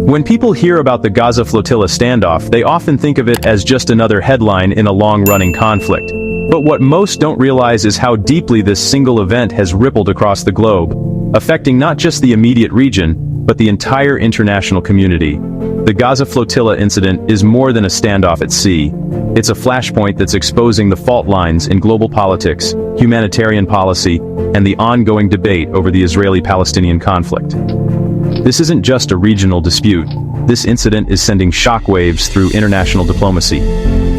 When people hear about the Gaza Flotilla standoff, they often think of it as just another headline in a long-running conflict. But what most don't realize is how deeply this single event has rippled across the globe, affecting not just the immediate region, but the entire international community. The Gaza Flotilla incident is more than a standoff at sea. It's a flashpoint that's exposing the fault lines in global politics, humanitarian policy, and the ongoing debate over the Israeli-Palestinian conflict. This isn't just a regional dispute. This incident is sending shockwaves through international diplomacy,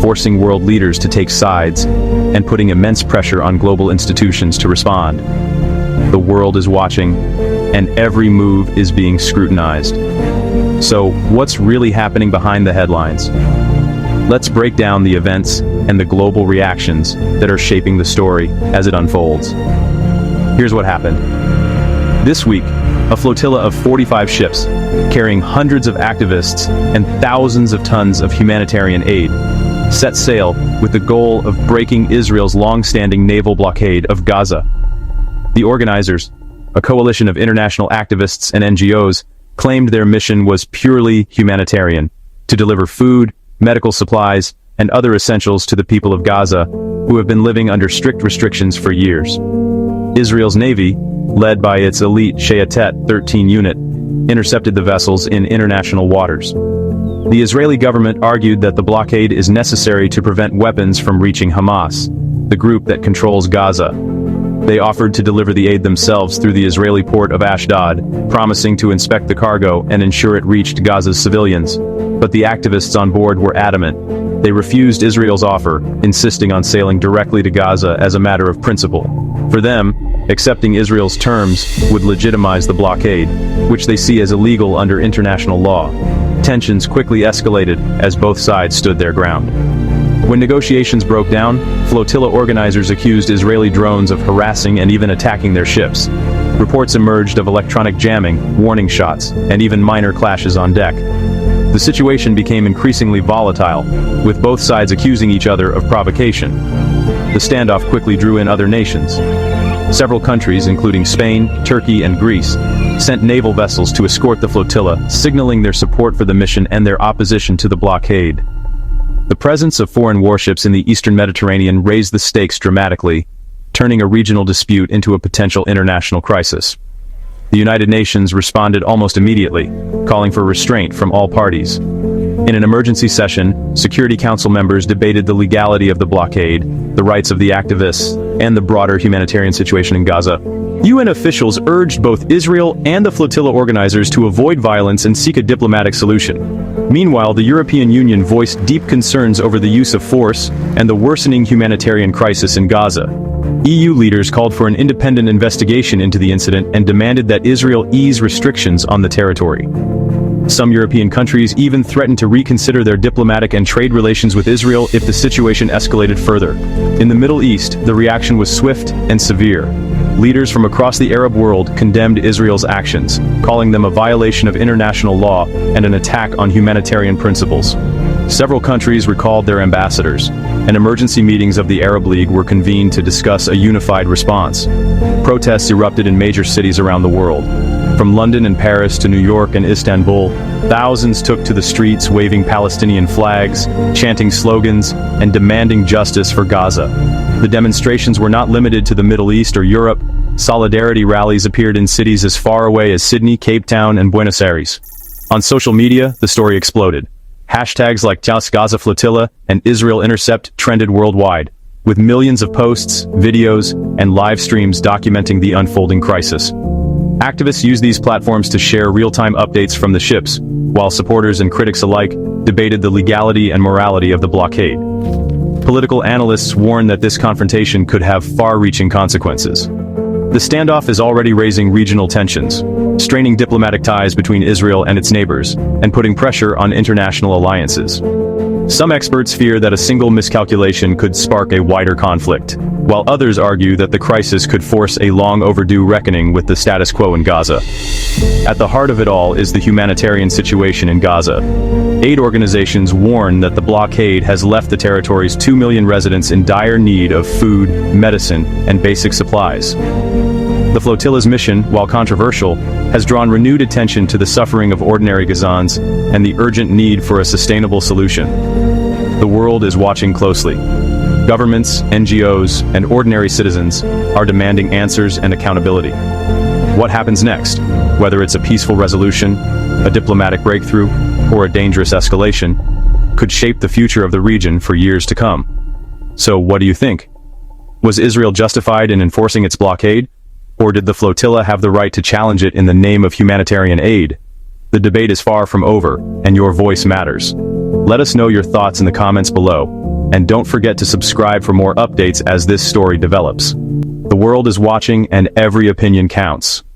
forcing world leaders to take sides, and putting immense pressure on global institutions to respond. The world is watching, and every move is being scrutinized. So, what's really happening behind the headlines? Let's break down the events and the global reactions that are shaping the story as it unfolds. Here's what happened. This week, a flotilla of 45 ships, carrying hundreds of activists and thousands of tons of humanitarian aid, set sail with the goal of breaking Israel's long-standing naval blockade of Gaza. The organizers, a coalition of international activists and NGOs, claimed their mission was purely humanitarian, to deliver food, medical supplies, and other essentials to the people of Gaza, who have been living under strict restrictions for years. Israel's Navy, led by its elite Shayetet 13 unit, intercepted the vessels in international waters. The Israeli government argued that the blockade is necessary to prevent weapons from reaching Hamas, the group that controls Gaza. They offered to deliver the aid themselves through the Israeli port of Ashdod, promising to inspect the cargo and ensure it reached Gaza's civilians. But the activists on board were adamant. They refused Israel's offer, insisting on sailing directly to Gaza as a matter of principle. For them, accepting Israel's terms would legitimize the blockade, which they see as illegal under international law. Tensions quickly escalated as both sides stood their ground. When negotiations broke down, flotilla organizers accused Israeli drones of harassing and even attacking their ships. Reports emerged of electronic jamming, warning shots, and even minor clashes on deck. The situation became increasingly volatile, with both sides accusing each other of provocation. The standoff quickly drew in other nations. Several countries, including Spain, Turkey, and Greece, sent naval vessels to escort the flotilla, signaling their support for the mission and their opposition to the blockade. The presence of foreign warships in the eastern Mediterranean raised the stakes dramatically, turning a regional dispute into a potential international crisis. The United Nations responded almost immediately, calling for restraint from all parties. In an emergency session, Security Council members debated the legality of the blockade, the rights of the activists, and the broader humanitarian situation in Gaza. UN officials urged both Israel and the flotilla organizers to avoid violence and seek a diplomatic solution. Meanwhile, the European Union voiced deep concerns over the use of force and the worsening humanitarian crisis in Gaza. EU leaders called for an independent investigation into the incident and demanded that Israel ease restrictions on the territory. Some European countries even threatened to reconsider their diplomatic and trade relations with Israel if the situation escalated further. In the Middle East, the reaction was swift and severe. Leaders from across the Arab world condemned Israel's actions, calling them a violation of international law and an attack on humanitarian principles. Several countries recalled their ambassadors, and emergency meetings of the Arab League were convened to discuss a unified response. Protests erupted in major cities around the world. From London and Paris to New York and Istanbul, thousands took to the streets waving Palestinian flags, chanting slogans, and demanding justice for Gaza. The demonstrations were not limited to the Middle East or Europe. Solidarity rallies appeared in cities as far away as Sydney, Cape Town, and Buenos Aires. On social media, the story exploded. Hashtags like Gaza Flotilla and Israel Intercept trended worldwide, with millions of posts, videos, and live streams documenting the unfolding crisis. Activists use these platforms to share real-time updates from the ships, while supporters and critics alike debated the legality and morality of the blockade. Political analysts warn that this confrontation could have far-reaching consequences. The standoff is already raising regional tensions, straining diplomatic ties between Israel and its neighbors, and putting pressure on international alliances. Some experts fear that a single miscalculation could spark a wider conflict, while others argue that the crisis could force a long-overdue reckoning with the status quo in Gaza. At the heart of it all is the humanitarian situation in Gaza. Aid organizations warn that the blockade has left the territory's 2 million residents in dire need of food, medicine, and basic supplies. The flotilla's mission, while controversial, has drawn renewed attention to the suffering of ordinary Gazans and the urgent need for a sustainable solution. The world is watching closely. Governments, NGOs, and ordinary citizens are demanding answers and accountability. What happens next? Whether it's a peaceful resolution, a diplomatic breakthrough, or a dangerous escalation, could shape the future of the region for years to come. So what do you think? Was Israel justified in enforcing its blockade? Or did the flotilla have the right to challenge it in the name of humanitarian aid? The debate is far from over, and your voice matters. Let us know your thoughts in the comments below, and don't forget to subscribe for more updates as this story develops. The world is watching, and every opinion counts.